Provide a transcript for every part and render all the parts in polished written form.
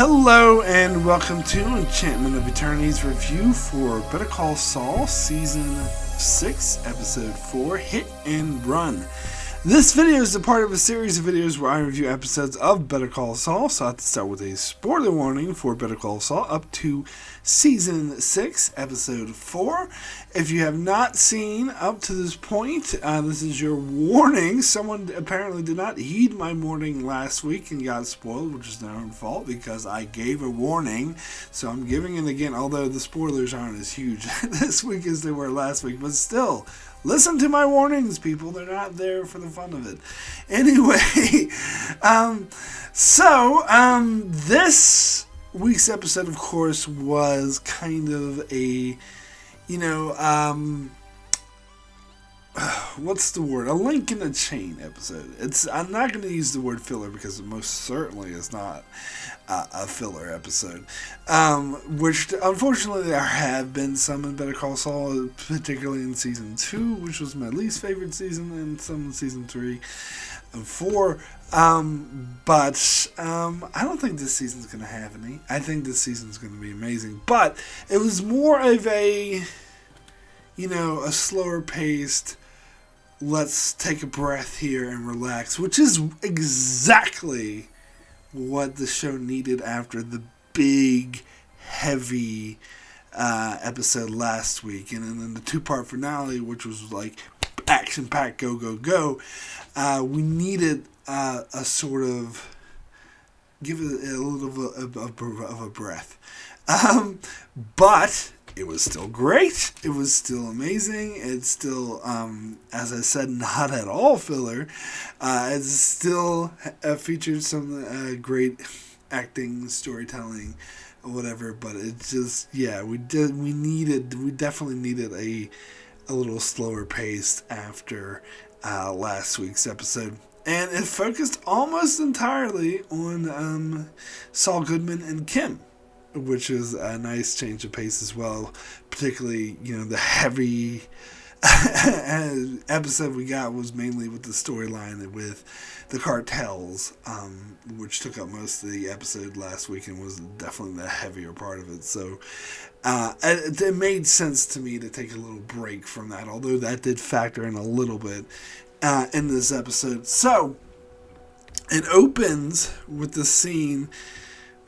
Hello and welcome to Enchantment of Eternity's review for Better Call Saul Season 6, Episode 4, Hit and Run. This video is a part of a series of videos where I review episodes of Better Call Saul, so I have to start with a spoiler warning for Better Call Saul up to Season 6, Episode 4. If you have not seen up to this point, this is your warning. Someone apparently did not heed my warning last week and got spoiled, which is their own fault because I gave a warning. So I'm giving it again, although the spoilers aren't as huge this week as they were last week, but still. Listen to my warnings, people. They're not there for the fun of it. Anyway, this week's episode, of course, was kind of a, what's the word? A link in a chain episode. I'm not going to use the word filler because it most certainly is not a filler episode. Which, unfortunately, there have been some in Better Call Saul, particularly in Season 2, which was my least favorite season, and some in Season 3 and 4. But I don't think this season's going to have any. I think this season's going to be amazing. But it was more of a slower paced, let's take a breath here and relax, which is exactly what the show needed after the big, heavy episode last week. And then the two-part finale, which was like action-packed, go, go, go. We needed a sort of, give it a little of a breath. But it was still great. It was still amazing. It's still, as I said, not at all filler. It still featured some great acting, storytelling, or whatever. But it just, we definitely needed a little slower pace after last week's episode. And it focused almost entirely on Saul Goodman and Kim, which is a nice change of pace as well. Particularly, the heavy episode we got was mainly with the storyline with the cartels, which took up most of the episode last week and was definitely the heavier part of it. So it made sense to me to take a little break from that, although that did factor in a little bit in this episode. So it opens with the scene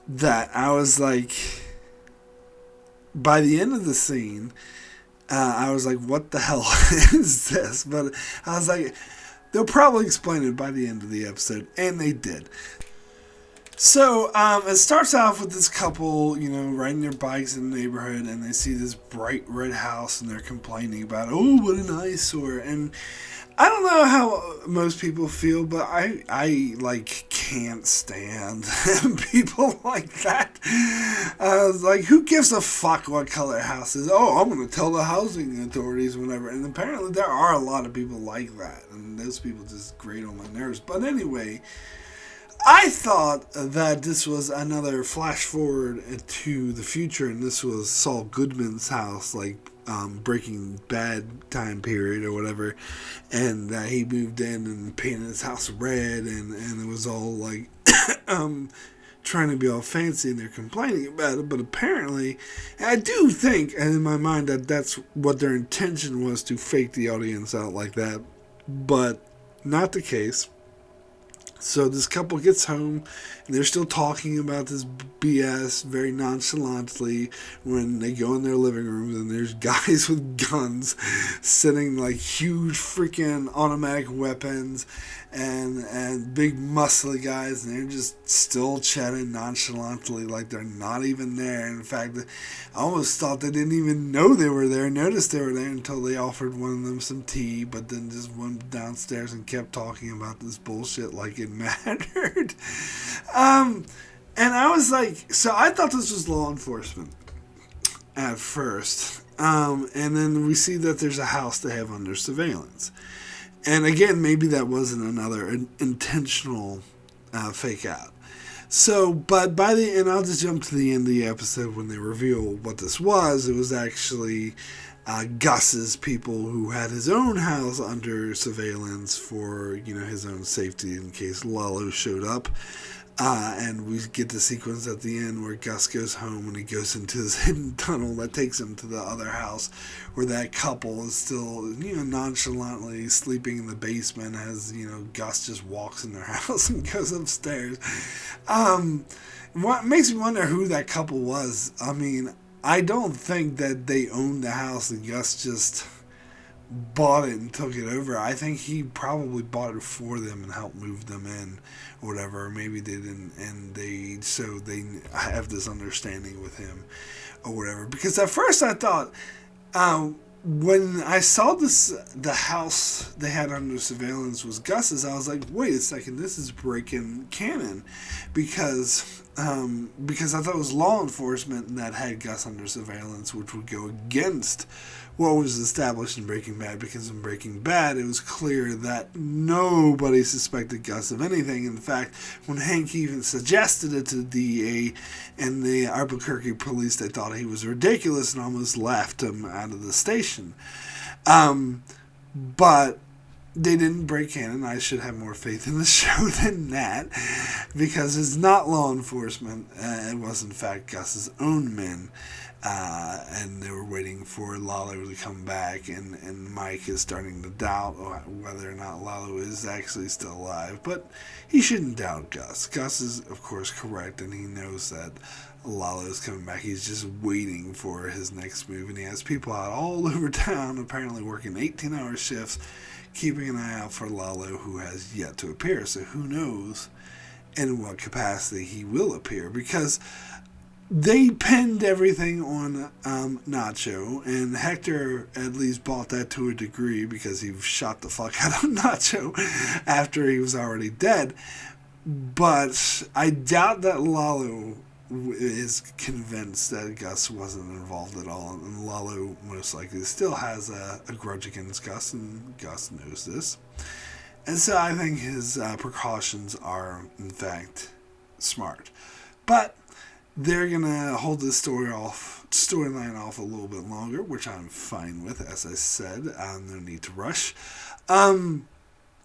that I was like, by the end of the scene, I was like, what the hell is this? But I was like, they'll probably explain it by the end of the episode, and they did. So it starts off with this couple, riding their bikes in the neighborhood, and they see this bright red house, and they're complaining about, oh, what an eyesore. And I don't know how most people feel, but I can't stand people like that. Who gives a fuck what color a house is? Oh, I'm going to tell the housing authorities whenever. And apparently there are a lot of people like that, and those people just grate on my nerves. But anyway, I thought that this was another flash forward to the future, and this was Saul Goodman's house, Breaking Bad time period or whatever, and he moved in and painted his house red, and it was all trying to be all fancy, and they're complaining about it. But apparently, I do think, and in my mind, that that's what their intention was, to fake the audience out like that, but not the case. So this couple gets home, and they're still talking about this BS very nonchalantly when they go in their living rooms, and there's guys with guns sitting huge freaking automatic weapons and big muscly guys, and they're just still chatting nonchalantly like they're not even there. In fact, I almost thought they didn't even know they were there, noticed they were there until they offered one of them some tea, but then just went downstairs and kept talking about this bullshit like it mattered. And I was like, so I thought this was law enforcement at first. And then we see that there's a house they have under surveillance. And again, maybe that wasn't another intentional fake out. So, but by the end, I'll just jump to the end of the episode when they reveal what this was. It was actually Gus's people who had his own house under surveillance for, his own safety in case Lalo showed up. And we get the sequence at the end where Gus goes home and he goes into this hidden tunnel that takes him to the other house where that couple is still, nonchalantly sleeping in the basement as, Gus just walks in their house and goes upstairs. What makes me wonder who that couple was. I mean, I don't think that they owned the house and Gus just bought it and took it over. I think he probably bought it for them and helped move them in or whatever. Or maybe they didn't, and they have this understanding with him or whatever. Because at first I thought, when I saw the house they had under surveillance was Gus's, I was like, wait a second, this is breaking canon, because I thought it was law enforcement that had Gus under surveillance, which would go against what was established in Breaking Bad, because in Breaking Bad it was clear that nobody suspected Gus of anything. In fact, when Hank even suggested it to the DA and the Albuquerque police, they thought he was ridiculous and almost laughed him out of the station. But they didn't break canon. I should have more faith in the show than that, because it's not law enforcement. It was, in fact, Gus's own men. And they were waiting for Lalo to come back, and Mike is starting to doubt whether or not Lalo is actually still alive. But he shouldn't doubt Gus. Gus is, of course, correct, and he knows that Lalo is coming back. He's just waiting for his next move, and he has people out all over town, apparently working 18-hour shifts, keeping an eye out for Lalo, who has yet to appear. So who knows in what capacity he will appear, because they pinned everything on Nacho, and Hector at least bought that to a degree because he shot the fuck out of Nacho after he was already dead. But I doubt that Lalo is convinced that Gus wasn't involved at all, and Lalo most likely still has a grudge against Gus, and Gus knows this. And so I think his precautions are, in fact, smart. But they're going to hold this storyline off a little bit longer, which I'm fine with, as I said. No need to rush. And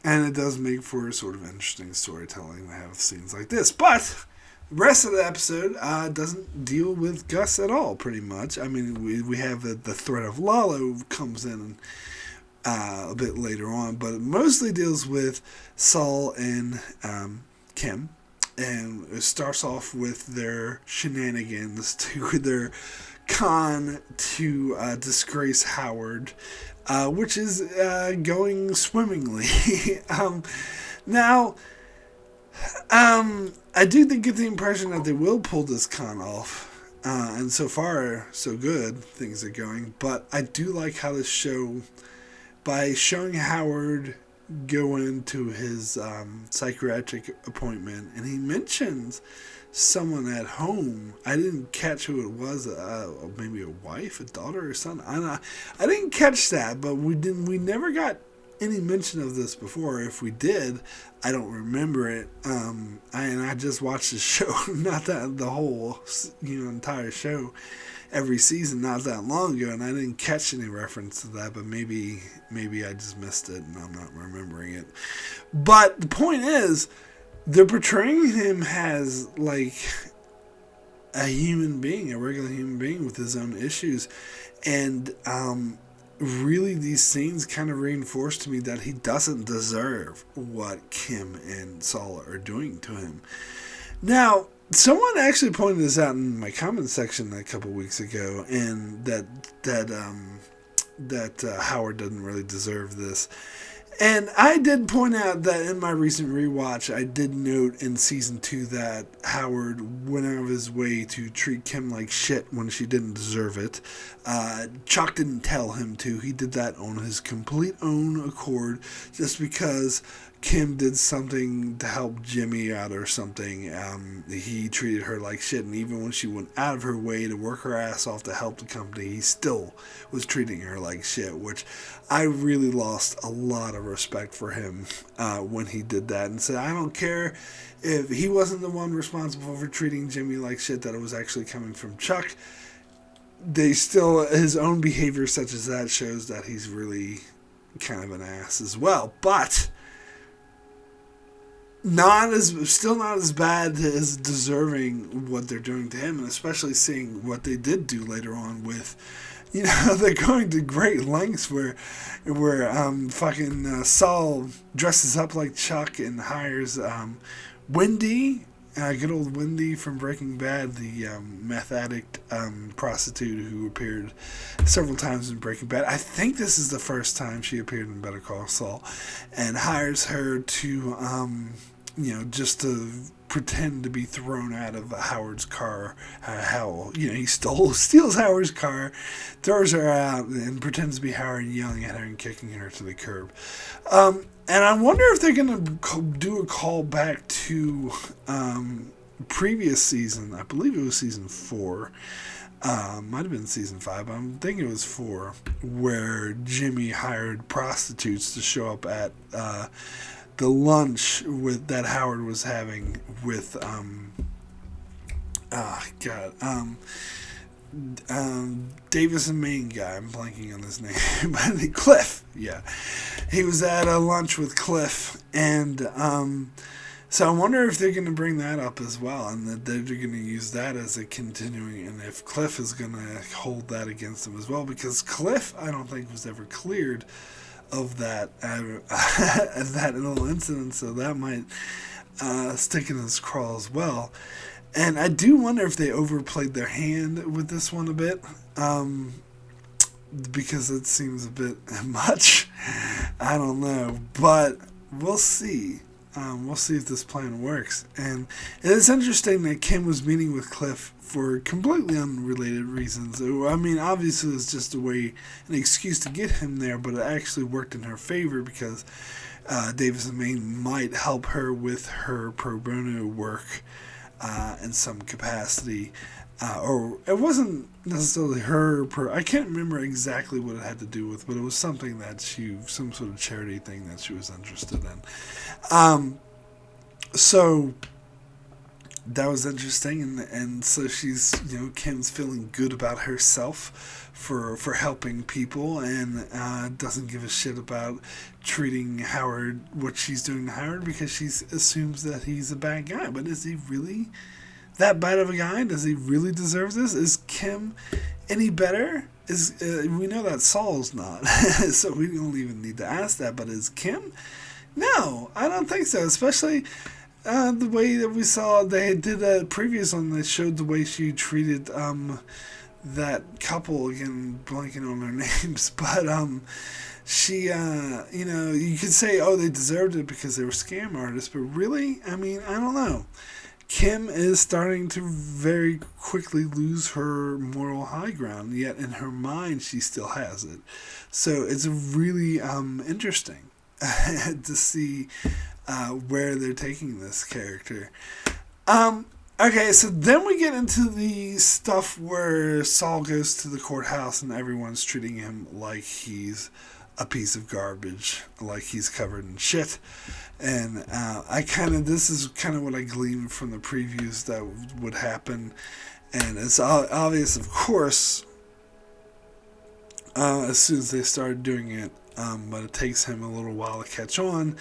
it does make for sort of interesting storytelling to have scenes like this. But the rest of the episode doesn't deal with Gus at all, pretty much. I mean, we have the threat of Lalo comes in a bit later on, but it mostly deals with Saul and Kim. And it starts off with their shenanigans, their con to disgrace Howard, which is going swimmingly. Now, I do get the impression that they will pull this con off, and so far, so good, things are going. But I do like how this show, by showing Howard go into his psychiatric appointment, and he mentions someone at home. I didn't catch who it was. Maybe a wife, a daughter, or something. I didn't catch that, but we never got any mention of this before. If we did, I don't remember it. And I just watched the show, not that the whole entire show, every season, not that long ago, and I didn't catch any reference to that, but maybe I just missed it and I'm not remembering it. But the point is, they're portraying him as like a human being, a regular human being with his own issues, and really these scenes kind of reinforce to me that he doesn't deserve what Kim and Saul are doing to him. Now, someone actually pointed this out in my comment section a couple weeks ago, and that Howard doesn't really deserve this. And I did point out that in my recent rewatch, I did note in season 2 that Howard went out of his way to treat Kim like shit when she didn't deserve it. Chuck didn't tell him to. He did that on his complete own accord, just because Kim did something to help Jimmy out or something. He treated her like shit, and even when she went out of her way to work her ass off to help the company, he still was treating her like shit, which I really lost a lot of respect for him when he did that, and said, I don't care if he wasn't the one responsible for treating Jimmy like shit, that it was actually coming from Chuck. His own behavior such as that shows that he's really kind of an ass as well. But still not as bad as deserving what they're doing to him, and especially seeing what they did do later on with, they're going to great lengths where fucking Saul dresses up like Chuck and hires Wendy, good old Wendy from Breaking Bad, the meth addict prostitute who appeared several times in Breaking Bad. I think this is the first time she appeared in Better Call Saul, and hires her to, just to pretend to be thrown out of Howard's car. He steals Howard's car, throws her out, and pretends to be Howard, yelling at her and kicking her to the curb. And I wonder if they're going to do a call back to previous season. I believe it was season 4. Might have been season 5. I'm thinking it was 4, where Jimmy hired prostitutes to show up at the lunch that Howard was having with Davis and Maine guy. I'm blanking on his name, but Cliff. Yeah, he was at a lunch with Cliff, and so I wonder if they're going to bring that up as well, and that they're going to use that as a continuing, and if Cliff is going to hold that against him as well, because Cliff, I don't think, was ever cleared of that that little incident, so that might stick in his craw as well. And I do wonder if they overplayed their hand with this one a bit, because it seems a bit much. I don't know, but we'll see. We'll see if this plan works. And it is interesting that Kim was meeting with Cliff for completely unrelated reasons. I mean, obviously it's just an excuse to get him there, but it actually worked in her favor because Davis and Maine might help her with her pro bono work in some capacity. Or it wasn't necessarily I can't remember exactly what it had to do with, but it was something that some sort of charity thing that she was interested in. So that was interesting, and so she's, Kim's feeling good about herself for helping people, and doesn't give a shit about treating Howard, what she's doing to Howard, because she assumes that he's a bad guy. But is he really that bad of a guy? Does he really deserve this? Is Kim any better? We know that Saul's not, so we don't even need to ask that. But is Kim? No, I don't think so. Especially the way that we saw they did a previous one. They showed the way she treated that couple. Again, blanking on their names, but she, you could say, oh, they deserved it because they were scam artists, but really, I mean, I don't know. Kim is starting to very quickly lose her moral high ground, yet in her mind she still has it. So it's really interesting to see where they're taking this character. Okay, so then we get into the stuff where Saul goes to the courthouse and everyone's treating him like he's a piece of garbage, like he's covered in shit. And this is kind of what I gleaned from the previews that would happen. And it's obvious, of course, as soon as they started doing it, but it takes him a little while to catch on,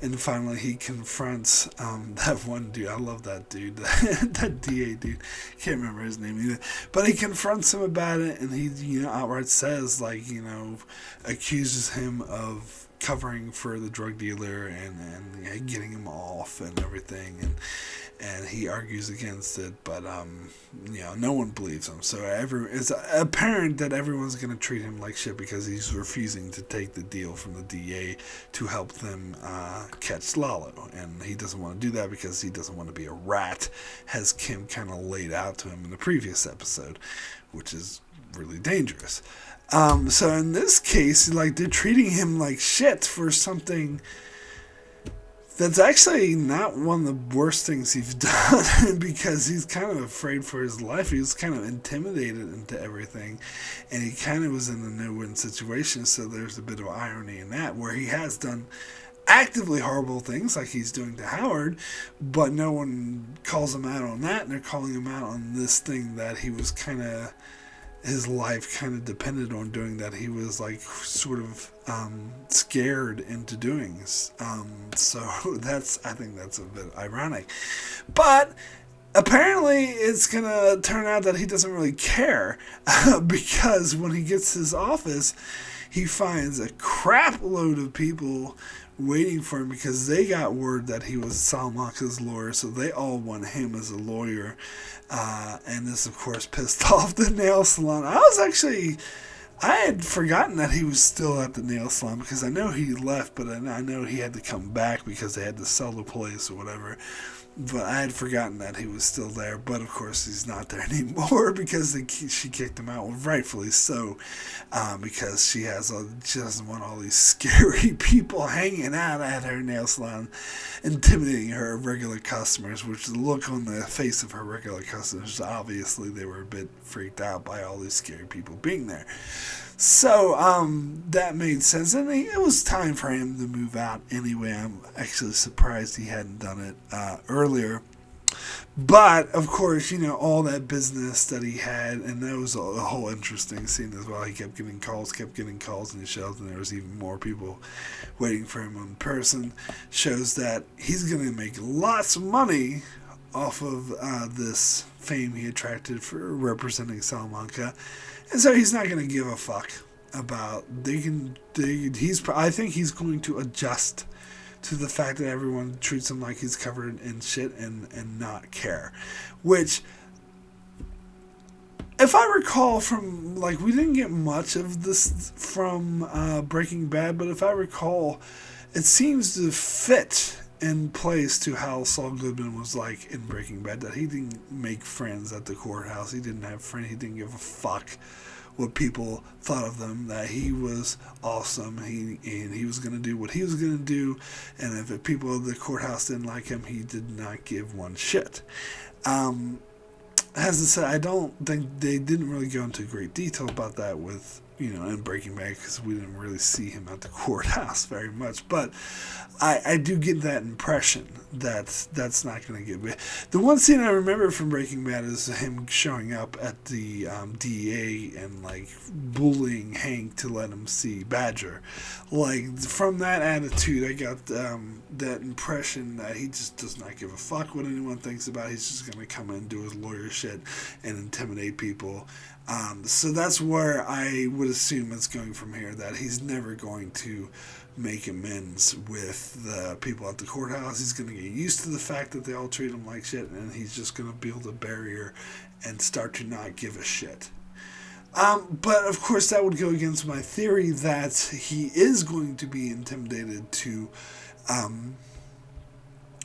and finally he confronts that one dude. I love that dude, that DA dude. Can't remember his name either. But he confronts him about it, and he outright says, accuses him of covering for the drug dealer and getting him off and everything, and he argues against it, but no one believes him. So it's apparent that everyone's going to treat him like shit because he's refusing to take the deal from the DA to help them catch Lalo, and he doesn't want to do that because he doesn't want to be a rat, as Kim kind of laid out to him in the previous episode, which is really dangerous. So in this case, they're treating him like shit for something that's actually not one of the worst things he's done, because he's kind of afraid for his life. He was kind of intimidated into everything, and he kind of was in a no-win situation, so there's a bit of irony in that, where he has done actively horrible things like he's doing to Howard, but no one calls him out on that, and they're calling him out on this thing that he was kind of his life kind of depended on doing that. He was like sort of scared into doing. So I think that's a bit ironic. But apparently it's going to turn out that he doesn't really care because when he gets to his office, he finds a crap load of people waiting for him because they got word that he was Salamanca's lawyer, so they all want him as a lawyer. And this, of course, pissed off the nail salon. I had forgotten that he was still at the nail salon because I know he left, but I know he had to come back because they had to sell the place or whatever. But I had forgotten that he was still there. But of course, he's not there anymore because she kicked him out, well, rightfully so, because she doesn't want all these scary people hanging out at her nail salon, intimidating her regular customers. Which the look on the face of her regular customers, obviously they were a bit freaked out by all these scary people being there. So that made sense, and it was time for him to move out anyway. I'm actually surprised he hadn't done it earlier. But, of course, all that business that he had, and that was a whole interesting scene as well. He kept getting calls, and he shows, and there was even more people waiting for him in person. Shows that he's going to make lots of money off of this fame he attracted for representing Salamanca. And so he's not going to give a fuck about. I think he's going to adjust to the fact that everyone treats him like he's covered in shit and not care. Which, if I recall from, we didn't get much of this from Breaking Bad, but if I recall, it seems to fit in place to how Saul Goodman was like in Breaking Bad, that he didn't make friends at the courthouse. He didn't have friends. He didn't give a fuck what people thought of them, that he was awesome, and he was going to do what he was going to do, and if people at the courthouse didn't like him, he did not give one shit. As I said, I don't think they didn't really go into great detail about that with, in Breaking Bad, because we didn't really see him at the courthouse very much, but I do get that impression that that's not going to get me. The one scene I remember from Breaking Bad is him showing up at the DEA and bullying Hank to let him see Badger. From that attitude, I got that impression that he just does not give a fuck what anyone thinks about. He's just going to come in and do his lawyer shit and intimidate people. So that's where I would assume it's going from here, that he's never going to make amends with the people at the courthouse. He's going to get used to the fact that they all treat him like shit, and he's just going to build a barrier and start to not give a shit. But of course that would go against my theory that he is going to be intimidated to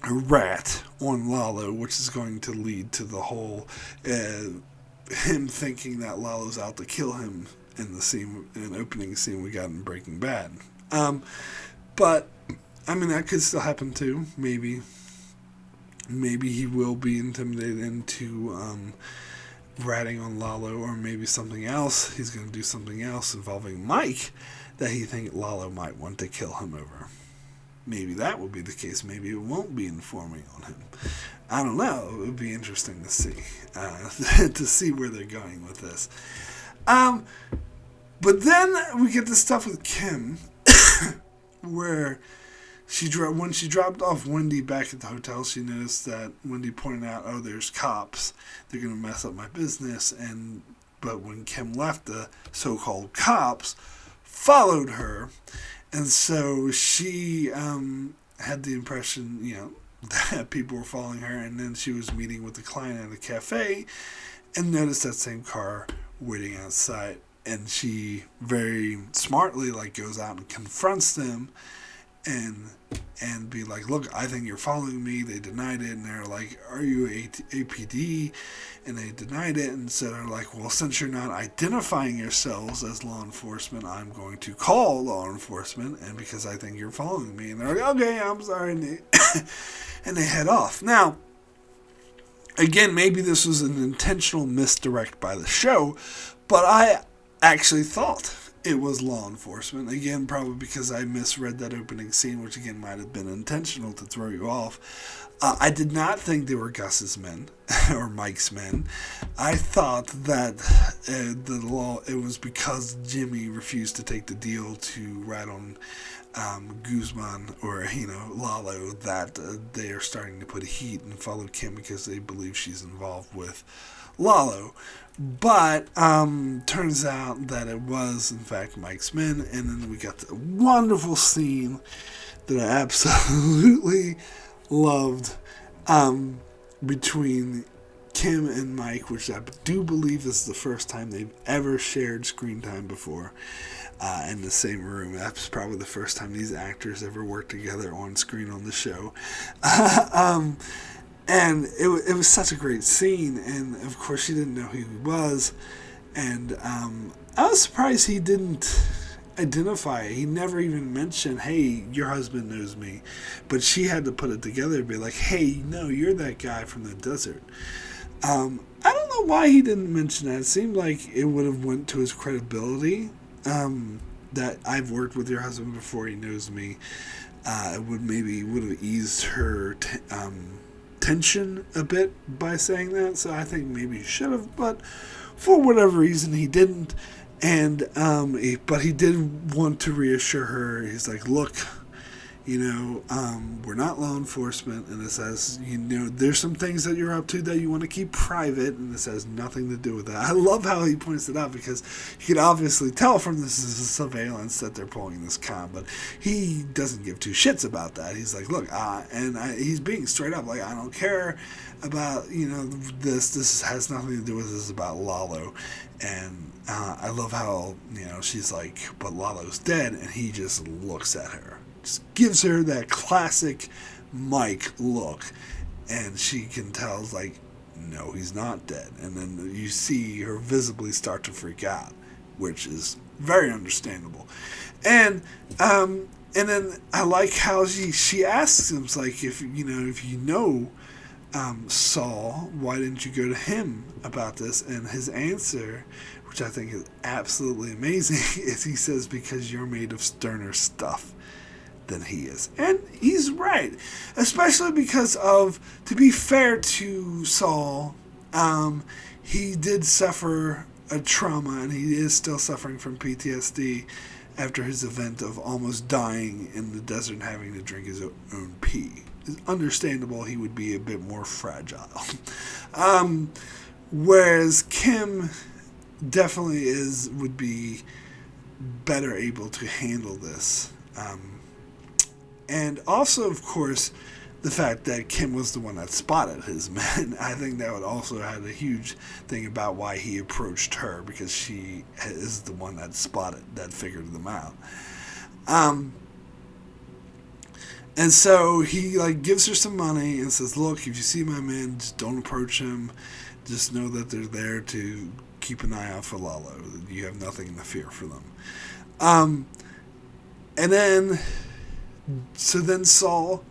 rat on Lalo, which is going to lead to the whole him thinking that Lalo's out to kill him in the opening scene we got in Breaking Bad. But that could still happen too. Maybe he will be intimidated into ratting on Lalo, or maybe something else. He's going to do something else involving Mike that he thinks Lalo might want to kill him over. Maybe that will be the case. Maybe it won't be informing on him. I don't know. It would be interesting to see where they're going with this. But then we get the stuff with Kim, where when she dropped off Wendy back at the hotel, she noticed that Wendy pointed out, "Oh, there's cops. They're going to mess up my business." But when Kim left, the so-called cops followed her, and so she had the impression, that people were following her. And then she was meeting with the client at a cafe, and noticed that same car waiting outside. And she very smartly goes out and confronts them, and be like, "Look, I think you're following me." They denied it, and they're like, "Are you APD?" And they denied it, and so they're like, "Well, since you're not identifying yourselves as law enforcement, I'm going to call law enforcement, and because I think you're following me." And they're like, "Okay, I'm sorry," and they head off. Now, again, maybe this was an intentional misdirect by the show, but I actually thought it was law enforcement. Again, probably because I misread that opening scene, which again might have been intentional to throw you off. I did not think they were Gus's men or Mike's men. I thought that it was because Jimmy refused to take the deal to rat on Guzman or Lalo that they are starting to put heat and follow Kim because they believe she's involved with Lalo. But turns out that it was in fact Mike's men, and then we got the wonderful scene that I absolutely loved between Kim and Mike, which I do believe is the first time they've ever shared screen time before in the same room. That's probably the first time these actors ever worked together on screen on the show. And it was such a great scene, and of course she didn't know who he was, and I was surprised he didn't identify it. He never even mentioned, hey, your husband knows me, but she had to put it together and be like, hey, no, you're that guy from the desert. I don't know why he didn't mention that. It seemed like it would have went to his credibility, that I've worked with your husband before, he knows me. It would have eased her tension a bit by saying that, so I think maybe he should have, but for whatever reason he didn't. And but he did want to reassure her. He's like, look, we're not law enforcement, and it says, there's some things that you're up to that you want to keep private, and this has nothing to do with that. I love how he points it out, because you can obviously tell from this is a surveillance that they're pulling this con, but he doesn't give two shits about that. He's like, look, he's being straight up, like, I don't care about, this has nothing to do with this, is about Lalo. And I love how, she's like, but Lalo's dead, and he just looks at her. Just gives her that classic Mike look, and she can tell, like, no, he's not dead. And then you see her visibly start to freak out, which is very understandable. And then I like how she asks him, like, if you know Saul, why didn't you go to him about this? And his answer, which I think is absolutely amazing, is he says, because you're made of sterner stuff than he is. And he's right, especially because of, to be fair to Saul, he did suffer a trauma, and he is still suffering from PTSD after his event of almost dying in the desert and having to drink his own pee. It's understandable he would be a bit more fragile. Whereas Kim definitely would be better able to handle this. And also, of course, the fact that Kim was the one that spotted his men. I think that would also have a huge thing about why he approached her, because she is the one that figured them out. And so he gives her some money and says, look, if you see my men, just don't approach him. Just know that they're there to keep an eye out for Lalo. You have nothing to fear for them. And then Saul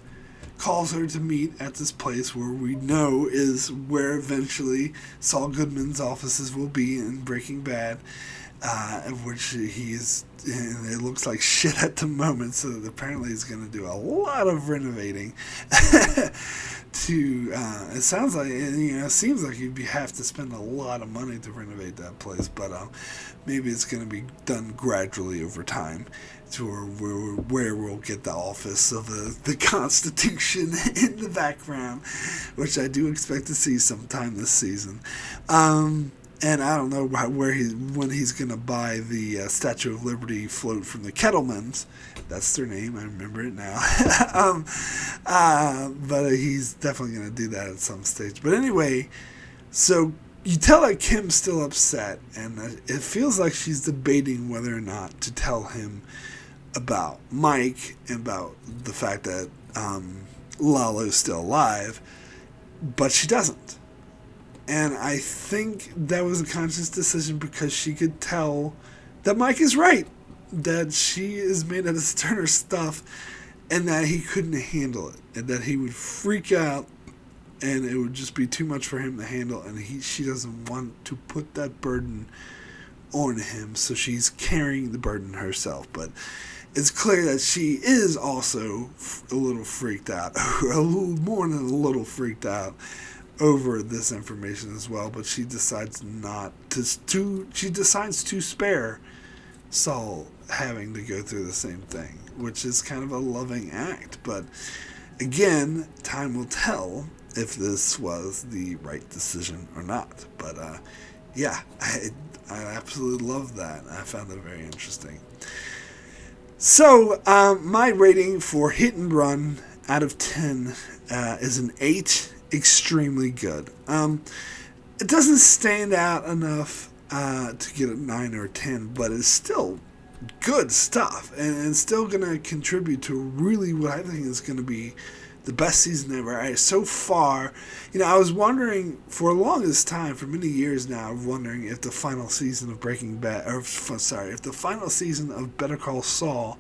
calls her to meet at this place where we know is where eventually Saul Goodman's offices will be in Breaking Bad, of which he is, and it looks like shit at the moment, so that apparently he's going to do a lot of renovating. It sounds like, it seems like you'd have to spend a lot of money to renovate that place, but maybe it's going to be done gradually over time, to where we'll get the office of the Constitution in the background, which I do expect to see sometime this season. And I don't know when he's going to buy the Statue of Liberty float from the Kettlemans. That's their name. I remember it now. But he's definitely going to do that at some stage. But anyway, so you tell that Kim's still upset, and it feels like she's debating whether or not to tell him about Mike and about the fact that Lalo's still alive, but she doesn't. And I think that was a conscious decision, because she could tell that Mike is right, that she is made out of sterner stuff, and that he couldn't handle it, and that he would freak out, and it would just be too much for him to handle, and she doesn't want to put that burden on him, so she's carrying the burden herself. But it's clear that she is also a little freaked out, a little more than a little freaked out over this information as well. But she decides not to she decides to spare Saul having to go through the same thing, which is kind of a loving act. But again, time will tell if this was the right decision or not. But yeah, I absolutely love that. I found it very interesting. So, my rating for Hit and Run out of 10 is an 8. Extremely good. It doesn't stand out enough to get a 9 or a 10, but it's still good stuff. And it's still going to contribute to really what I think is going to be the best season ever. So far, I was wondering for the longest time, for many years now, wondering if the final season of Breaking Bad, if the final season of Better Call Saul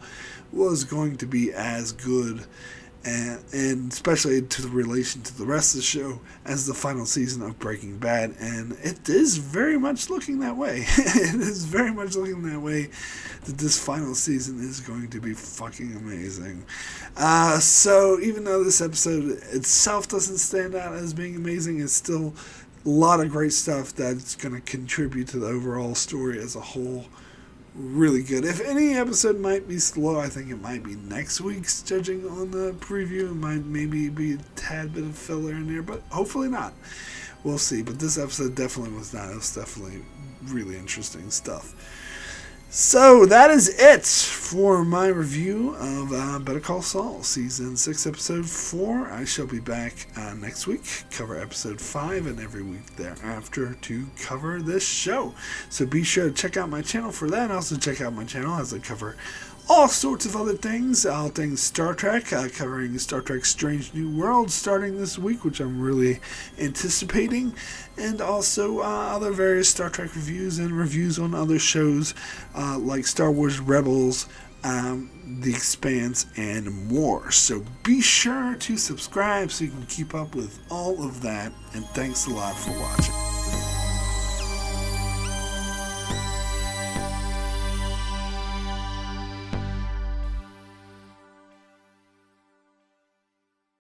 was going to be as good, and especially to the relation to the rest of the show, as the final season of Breaking Bad. And it is very much looking that way. It is very much looking that way, that this final season is going to be fucking amazing. So even though this episode itself doesn't stand out as being amazing, it's still a lot of great stuff that's going to contribute to the overall story as a whole. Really good. If any episode might be slow, I think it might be next week's, judging on the preview. It might maybe be a tad bit of filler in there, but hopefully not. We'll see. But this episode definitely was not. It was definitely really interesting stuff. So that is it for my review of Better Call Saul, Season 6, Episode 4. I shall be back next week, cover Episode 5, and every week thereafter to cover this show. So be sure to check out my channel for that, and also check out my channel as I cover all sorts of other things, all things Star Trek, covering Star Trek Strange New Worlds starting this week, which I'm really anticipating, and also other various Star Trek reviews and reviews on other shows like Star Wars Rebels, The Expanse, and more. So be sure to subscribe so you can keep up with all of that, and thanks a lot for watching.